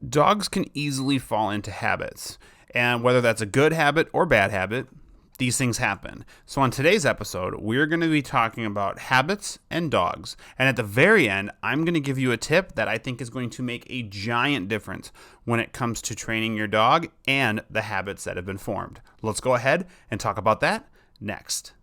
Dogs can easily fall into habits, and whether that's a good habit or bad habit, these things happen. So on today's episode, we're going to be talking about habits and dogs. And at the very end, I'm going to give you a tip that I think is going to make a giant difference when it comes to training your dog and the habits that have been formed. Let's go ahead and talk about that next.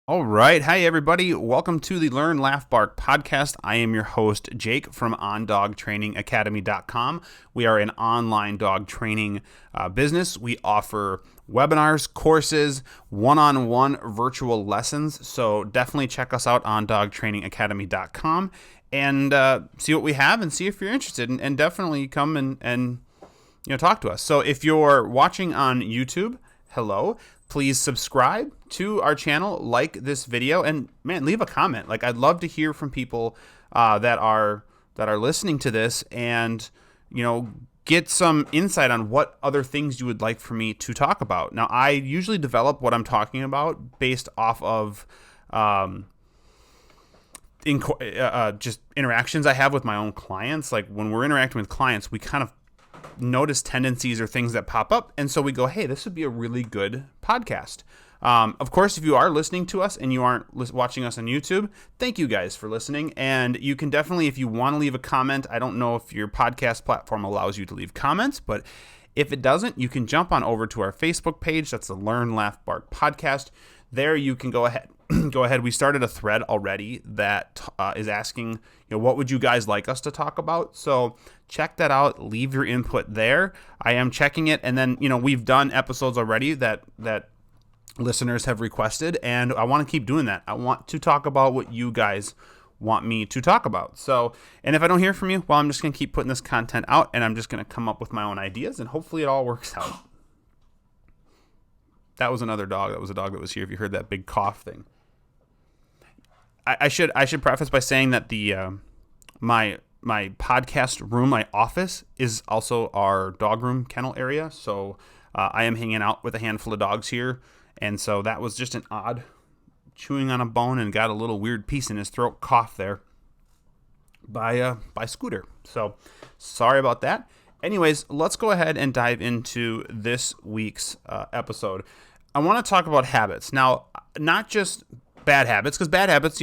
All right. Hi, everybody. Welcome to the Learn, Laugh, Bark podcast. I am your host, Jake from OnDogTrainingAcademy.com. We are an online dog training business. We offer webinars, courses, one-on-one virtual lessons. So definitely check us out on OnDogTrainingAcademy.com and see what we have and see if you're interested. And definitely come and talk to us. So if you're watching on YouTube, hello. Please subscribe to our channel, like this video, and leave a comment. Like, I'd love to hear from people that are listening to this, and get some insight on what other things you would like for me to talk about. Now, I usually develop what I'm talking about based off of just interactions I have with my own clients. Like, when we're interacting with clients, we kind of notice tendencies or things that pop up, and so we go, hey, this would be a really good podcast. Of course, if you are listening to us and you aren't watching us on YouTube, thank you guys for listening. And you can definitely, if you want to leave a comment, I don't know if your podcast platform allows you to leave comments, but if it doesn't, you can jump on over to our Facebook page. That's the Learn, Laugh, Bark podcast. There you can go ahead. We started a thread already that is asking, what would you guys like us to talk about? So check that out. Leave your input there. I am checking it. And then, we've done episodes already that listeners have requested, and I want to keep doing that. I want to talk about what you guys want me to talk about. So, and if I don't hear from you, well, I'm just going to keep putting this content out, and I'm just going to come up with my own ideas, and hopefully it all works out. That was another dog. That was a dog that was here. If you heard that big cough thing. I should preface by saying that the my podcast room, my office, is also our dog room kennel area. So I am hanging out with a handful of dogs here, and so that was just an odd chewing on a bone and got a little weird piece in his throat cough there by Scooter. So sorry about that. Anyways, let's go ahead and dive into this week's episode. I want to talk about habits. Now, not just bad habits, because bad habits,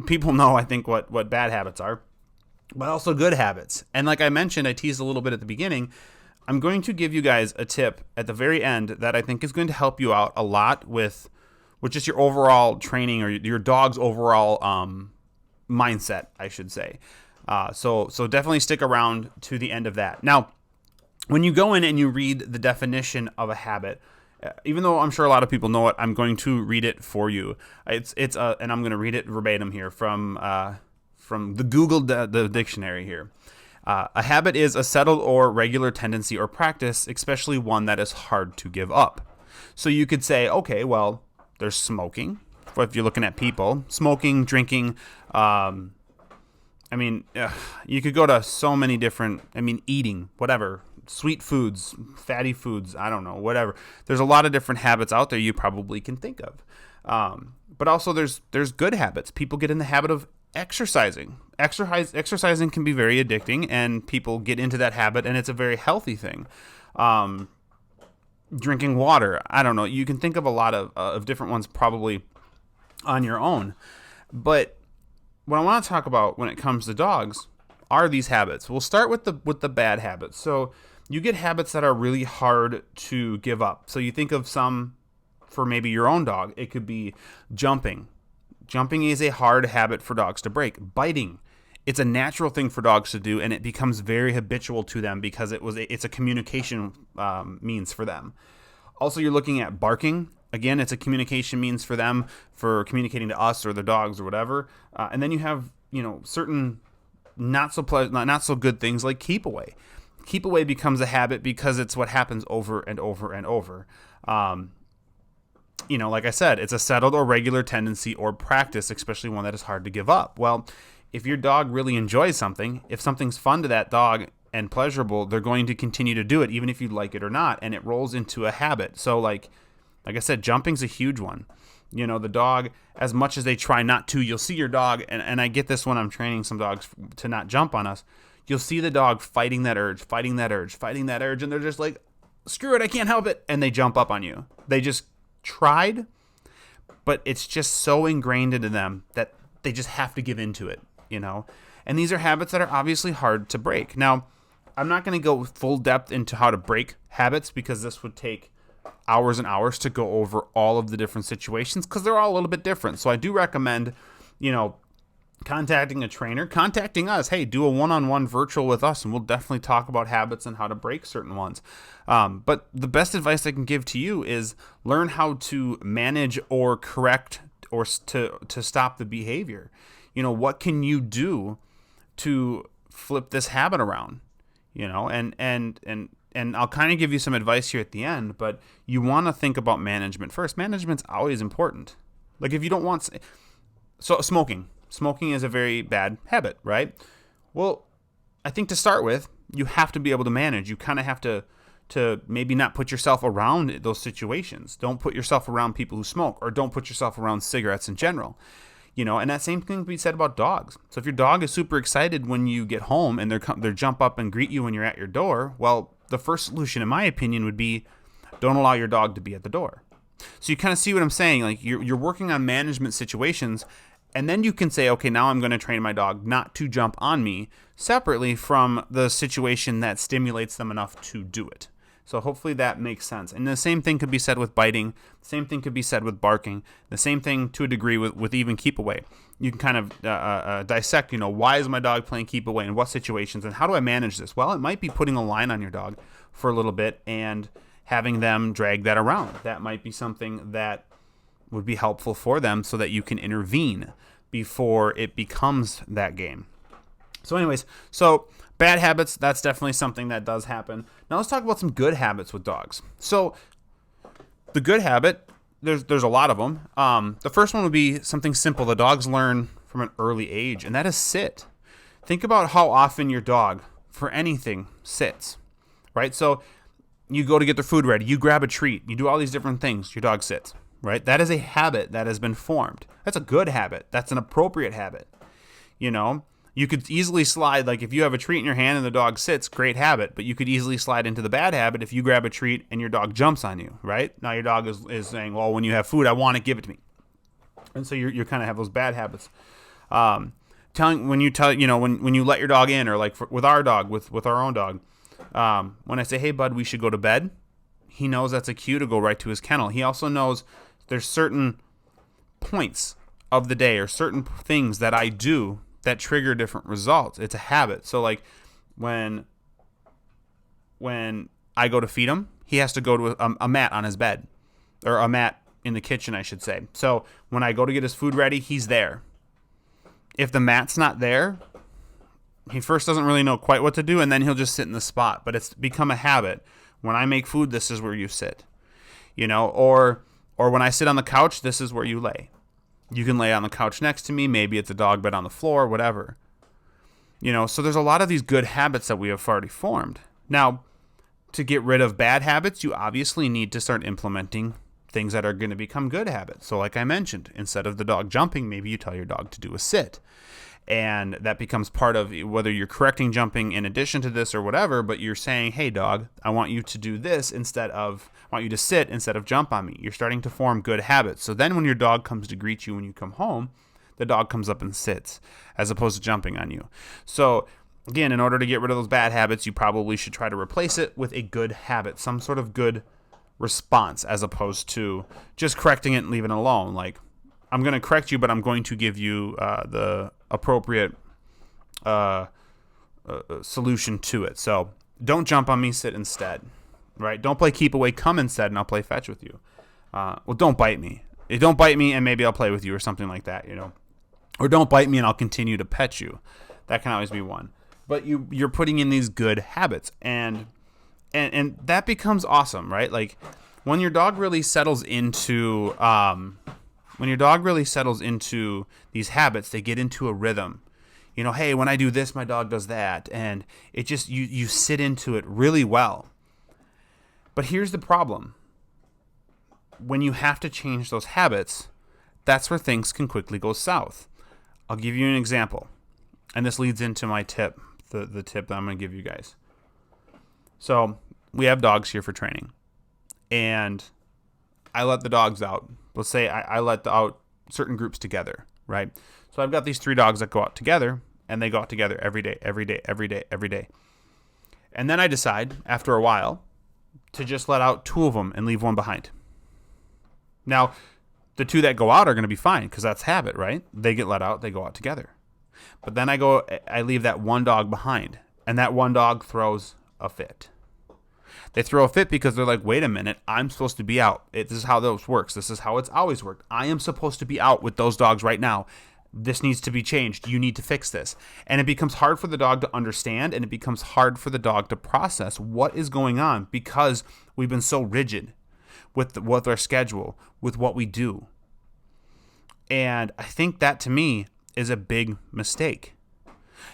people know, I think, what bad habits are, but also good habits. And like I mentioned, I teased a little bit at the beginning, I'm going to give you guys a tip at the very end that I think is going to help you out a lot with just your overall training or your dog's overall mindset, I should say. So definitely stick around to the end of that. Now, when you go in and you read the definition of a habit, even though I'm sure a lot of people know it, I'm going to read it for you. And I'm going to read it verbatim here from the Google the dictionary here. A habit is a settled or regular tendency or practice, especially one that is hard to give up. So you could say, okay, well, there's smoking. If you're looking at people, smoking, drinking. You could go to so many different. Eating, whatever. Sweet foods, fatty foods, I don't know, whatever. There's a lot of different habits out there you probably can think of. But also there's good habits. People get in the habit of exercising. Exercising can be very addicting, and people get into that habit, and it's a very healthy thing. Drinking water, I don't know. You can think of a lot of different ones probably on your own. But what I want to talk about when it comes to dogs are these habits. We'll start with the bad habits. So you get habits that are really hard to give up. So you think of some for maybe your own dog. It could be jumping. Jumping is a hard habit for dogs to break. Biting. It's a natural thing for dogs to do, and it becomes very habitual to them because it's a communication means for them. Also, you're looking at barking. Again, it's a communication means for them for communicating to us or the dogs or whatever. And then you have certain not so good things like keep away. Keep away becomes a habit because it's what happens over and over and over. like I said, it's a settled or regular tendency or practice, especially one that is hard to give up. Well, if your dog really enjoys something, if something's fun to that dog and pleasurable, they're going to continue to do it, even if you like it or not, and it rolls into a habit. So like I said, jumping's a huge one. The dog, as much as they try not to, you'll see your dog, and I get this when I'm training some dogs to not jump on us. You'll see the dog fighting that urge, and they're just like, screw it, I can't help it, and they jump up on you. They just tried, but it's just so ingrained into them that they just have to give into it, And these are habits that are obviously hard to break. Now, I'm not going to go full depth into how to break habits because this would take hours and hours to go over all of the different situations because they're all a little bit different. So I do recommend, contacting a trainer, contacting us. Hey, do a one-on-one virtual with us, and we'll definitely talk about habits and how to break certain ones. But the best advice I can give to you is learn how to manage or correct or to stop the behavior. What can you do to flip this habit around? And I'll kind of give you some advice here at the end, but you want to think about management first. Management's always important. Like if you don't want... So smoking is a very bad habit, right? Well, I think to start with, you have to be able to manage. You kind of have to maybe not put yourself around those situations. Don't put yourself around people who smoke, or don't put yourself around cigarettes in general. And that same thing can be said about dogs. So if your dog is super excited when you get home and they jump up and greet you when you're at your door, well, the first solution, in my opinion, would be don't allow your dog to be at the door. So you kind of see what I'm saying. Like you're working on management situations, and then you can say, okay, now I'm going to train my dog not to jump on me separately from the situation that stimulates them enough to do it. So hopefully that makes sense. And the same thing could be said with biting. The same thing could be said with barking. The same thing to a degree with even keep away. You can kind of dissect, why is my dog playing keep away in what situations, and how do I manage this? Well, it might be putting a line on your dog for a little bit and having them drag that around. That might be something that would be helpful for them so that you can intervene before it becomes that game. So anyways, bad habits, that's definitely something that does happen. Now let's talk about some good habits with dogs. So the good habit, there's a lot of them. The first one would be something simple the dogs learn from an early age, and that is sit. Think about how often your dog, for anything, sits, right? So you go to get their food ready, you grab a treat, you do all these different things, your dog sits, right? That is a habit that has been formed. That's a good habit. That's an appropriate habit. You could easily slide, like if you have a treat in your hand and the dog sits, great habit, but you could easily slide into the bad habit if you grab a treat and your dog jumps on you, right? Now your dog is saying, well, when you have food, I want it, give it to me. And so you kind of have those bad habits. When you let your dog in, or like with our dog, with our own dog, when I say, hey, bud, we should go to bed, he knows that's a cue to go right to his kennel. He also knows there's certain points of the day or certain things that I do that trigger different results. It's a habit. So like when I go to feed him, he has to go to a mat on his bed, or a mat in the kitchen, I should say. So when I go to get his food ready, he's there. If the mat's not there, he first doesn't really know quite what to do, and then he'll just sit in the spot. But it's become a habit. When I make food, this is where you sit. Or when I sit on the couch, this is where you lay. You can lay on the couch next to me. Maybe it's a dog bed on the floor, whatever. So there's a lot of these good habits that we have already formed. Now, to get rid of bad habits, you obviously need to start implementing things that are going to become good habits. So like I mentioned, instead of the dog jumping, maybe you tell your dog to do a sit. And that becomes part of whether you're correcting jumping in addition to this or whatever, but you're saying, hey, dog, I want you to do this I want you to sit instead of jump on me. You're starting to form good habits. So then when your dog comes to greet you when you come home, the dog comes up and sits as opposed to jumping on you. So again, in order to get rid of those bad habits, you probably should try to replace it with a good habit, some sort of good response, as opposed to just correcting it and leaving it alone. Like, I'm going to correct you, but I'm going to give you the appropriate solution to it. So don't jump on me, sit instead, right? Don't play keep away, come instead, and I'll play fetch with you. Well, don't bite me. Don't bite me, and maybe I'll play with you or something like that, Or don't bite me, and I'll continue to pet you. That can always be one. But you're putting in these good habits, and that becomes awesome, right? Like, when your dog really settles into these habits, they get into a rhythm. Hey, when I do this, my dog does that, and it just you sit into it really well. But here's the problem. When you have to change those habits, that's where things can quickly go south. I'll give you an example. And this leads into my tip, the tip that I'm going to give you guys. So we have dogs here for training. And I let the dogs out. Let's say I let out certain groups together, right? So I've got these 3 dogs that go out together, and they go out together every day. And then I decide, after a while, to just let out 2 of them and leave 1 behind. Now, the 2 that go out are going to be fine because that's habit, right? They get let out, they go out together. But then I leave that 1 dog behind, and that 1 dog throws a fit. They throw a fit because they're like, wait a minute, I'm supposed to be out. This is how this works. This is how it's always worked. I am supposed to be out with those dogs right now. This needs to be changed. You need to fix this. And it becomes hard for the dog to understand, and it becomes hard for the dog to process what is going on because we've been so rigid with our schedule, with what we do. And I think that, to me, is a big mistake.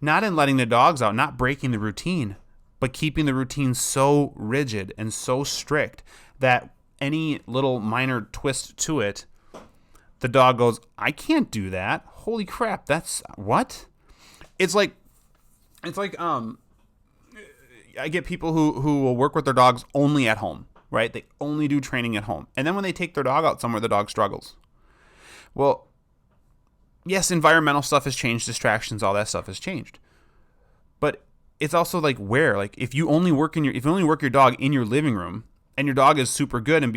Not in letting the dogs out, not breaking the routine, but keeping the routine so rigid and so strict that any little minor twist to it, the dog goes, I can't do that. Holy crap, that's what? It's like I get people who will work with their dogs only at home, right? They only do training at home. And then when they take their dog out somewhere, the dog struggles. Well, yes, environmental stuff has changed, distractions, all that stuff has changed. But it's also like if you only work your dog in your living room, and your dog is super good and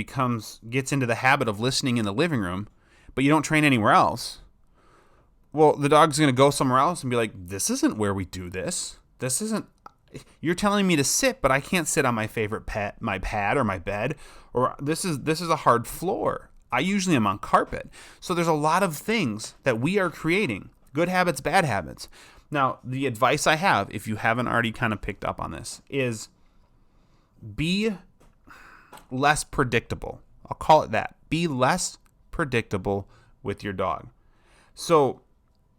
gets into the habit of listening in the living room, but you don't train anywhere else, well, the dog's going to go somewhere else and be like, this isn't where we do this. This isn't, you're telling me to sit, but I can't sit on my favorite pet, my pad or my bed, or this is a hard floor. I usually am on carpet. So there's a lot of things that we are creating, good habits, bad habits. Now, the advice I have, if you haven't already kind of picked up on this, is be less predictable. I'll call it that. Be less predictable with your dog. So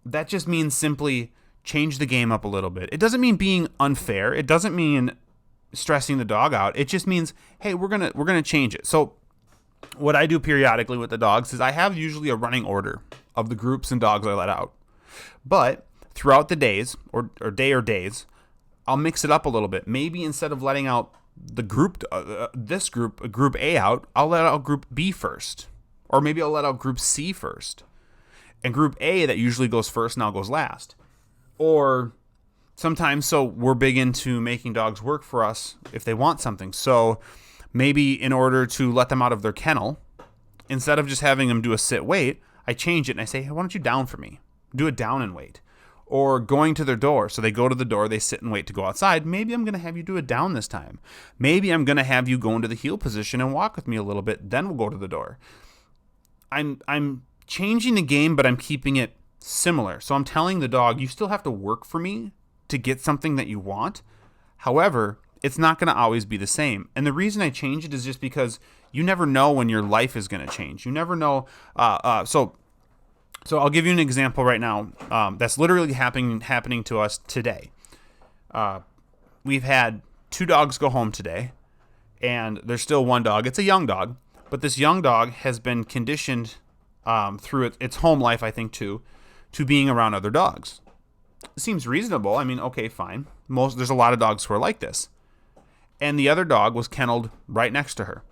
that just means simply change the game up a little bit. It doesn't mean being unfair. It doesn't mean stressing the dog out. It just means, hey, we're gonna change it. So what I do periodically with the dogs is I have usually a running order of the groups and dogs I let out. But throughout the days or days, I'll mix it up a little bit. Maybe instead of letting out the group, group A out, I'll let out group B first. Or maybe I'll let out group C first. And group A, that usually goes first, now goes last. Or sometimes, so we're big into making dogs work for us if they want something. So maybe in order to let them out of their kennel, instead of just having them do a sit wait, I change it and I say, hey, why don't you down for me? Do a down and wait. Or going to their door. So they go to the door, they sit and wait to go outside. Maybe I'm going to have you do a down this time. Maybe I'm going to have you go into the heel position and walk with me a little bit. Then we'll go to the door. I'm changing the game, but I'm keeping it similar. So I'm telling the dog, you still have to work for me to get something that you want. However, it's not going to always be the same. And the reason I change it is just because you never know when your life is going to change. You never know. So I'll give you an example right now that's literally happening to us today. We've had 2 dogs go home today, and there's still 1 dog. It's a young dog, but this young dog has been conditioned through its home life, I think, to being around other dogs. It seems reasonable. I mean, okay, fine. There's a lot of dogs who are like this. And the other dog was kenneled right next to her.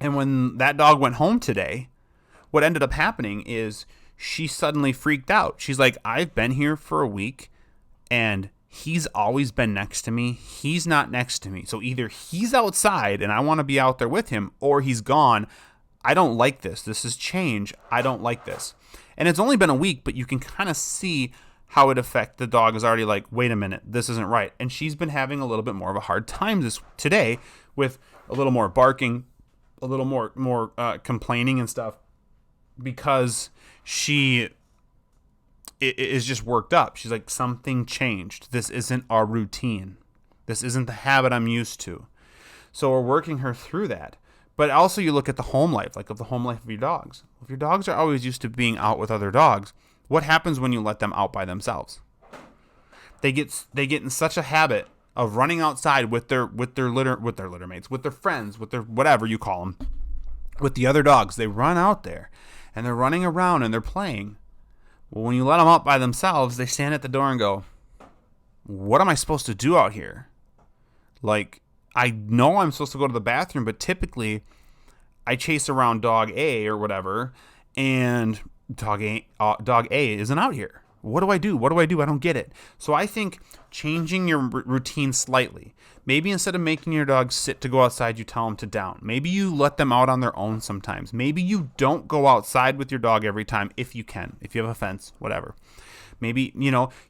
And when that dog went home today, what ended up happening is she suddenly freaked out. She's like, I've been here for a week, and he's always been next to me. He's not next to me. So either he's outside, and I want to be out there with him, or he's gone. I don't like this. This is change. I don't like this. And it's only been a week, but you can kind of see how it affects the dog. Is already like, wait a minute, this isn't right. And she's been having a little bit more of a hard time today with a little more barking, a little more complaining and stuff, because she is just worked up. She's like, something changed. This isn't our routine. This isn't the habit I'm used to. So we're working her through that. But also you look at the home life, like of the home life of your dogs. If your dogs are always used to being out with other dogs, what happens when you let them out by themselves? They get in such a habit of running outside with their litter mates, with their friends, with their whatever you call them, with the other dogs. They run out there and they're running around and they're playing. Well, when you let them out by themselves, they stand at the door and go, what am I supposed to do out here? Like, I know I'm supposed to go to the bathroom, but typically I chase around dog A or whatever, and dog A isn't out here. What do I do? What do I do? I don't get it. So I think changing your routine slightly. Maybe instead of making your dog sit to go outside, you tell them to down. Maybe you let them out on their own sometimes. Maybe you don't go outside with your dog every time if you can, if you have a fence, whatever. Maybe,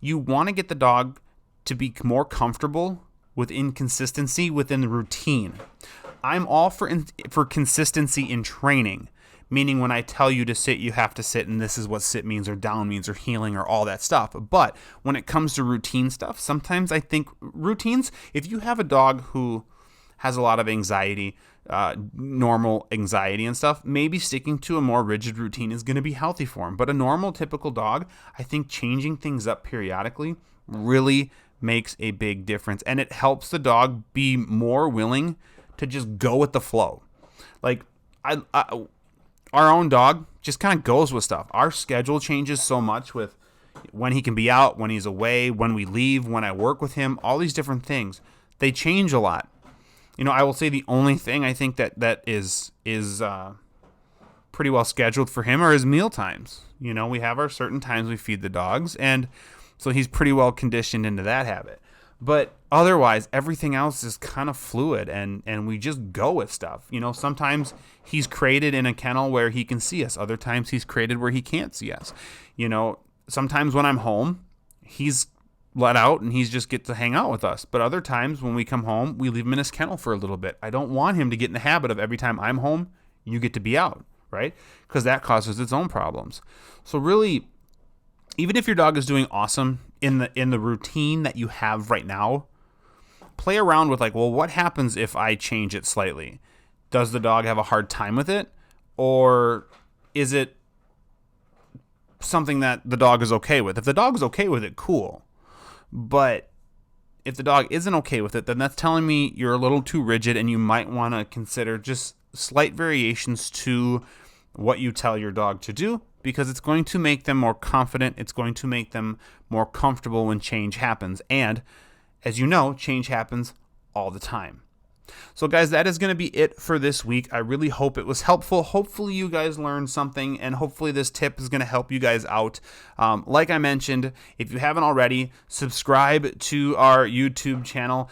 you want to get the dog to be more comfortable with inconsistency within the routine. I'm all for consistency in training, meaning when I tell you to sit, you have to sit, and this is what sit means or down means or heeling or all that stuff. But when it comes to routine stuff, sometimes I think routines, if you have a dog who has a lot of anxiety, normal anxiety and stuff, maybe sticking to a more rigid routine is going to be healthy for him. But a normal, typical dog, I think changing things up periodically really makes a big difference, and it helps the dog be more willing to just go with the flow. Like our own dog just kind of goes with stuff. Our schedule changes so much with when he can be out, when he's away, when we leave, when I work with him, all these different things. They change a lot. I will say the only thing I think that is pretty well scheduled for him are his meal times. We have our certain times we feed the dogs, and so he's pretty well conditioned into that habit. But otherwise, everything else is kind of fluid, and we just go with stuff. Sometimes he's created in a kennel where he can see us. Other times he's created where he can't see us. Sometimes when I'm home, he's let out and he's just get to hang out with us. But other times when we come home, we leave him in his kennel for a little bit. I don't want him to get in the habit of every time I'm home, you get to be out, right? Because that causes its own problems. So really, even if your dog is doing awesome in the routine that you have right now, play around with what happens if I change it slightly? Does the dog have a hard time with it? Or is it something that the dog is okay with? If the dog is okay with it, cool. But if the dog isn't okay with it, then that's telling me you're a little too rigid and you might want to consider just slight variations to what you tell your dog to do, because it's going to make them more confident. It's going to make them more comfortable when change happens. And as you know, change happens all the time. So guys, that is going to be it for this week. I really hope it was helpful. Hopefully you guys learned something, and hopefully this tip is going to help you guys out. Like I mentioned, if you haven't already, subscribe to our YouTube channel.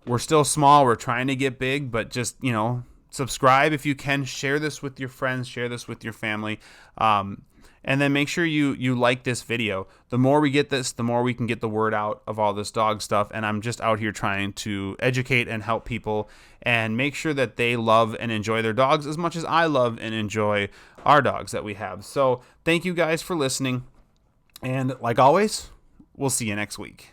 We're still small. We're trying to get big, but just, subscribe if you can. Share this with your friends. Share this with your family. And then make sure you like this video. The more we get this, the more we can get the word out of all this dog stuff. And I'm just out here trying to educate and help people and make sure that they love and enjoy their dogs as much as I love and enjoy our dogs that we have. So thank you guys for listening. And like always, we'll see you next week.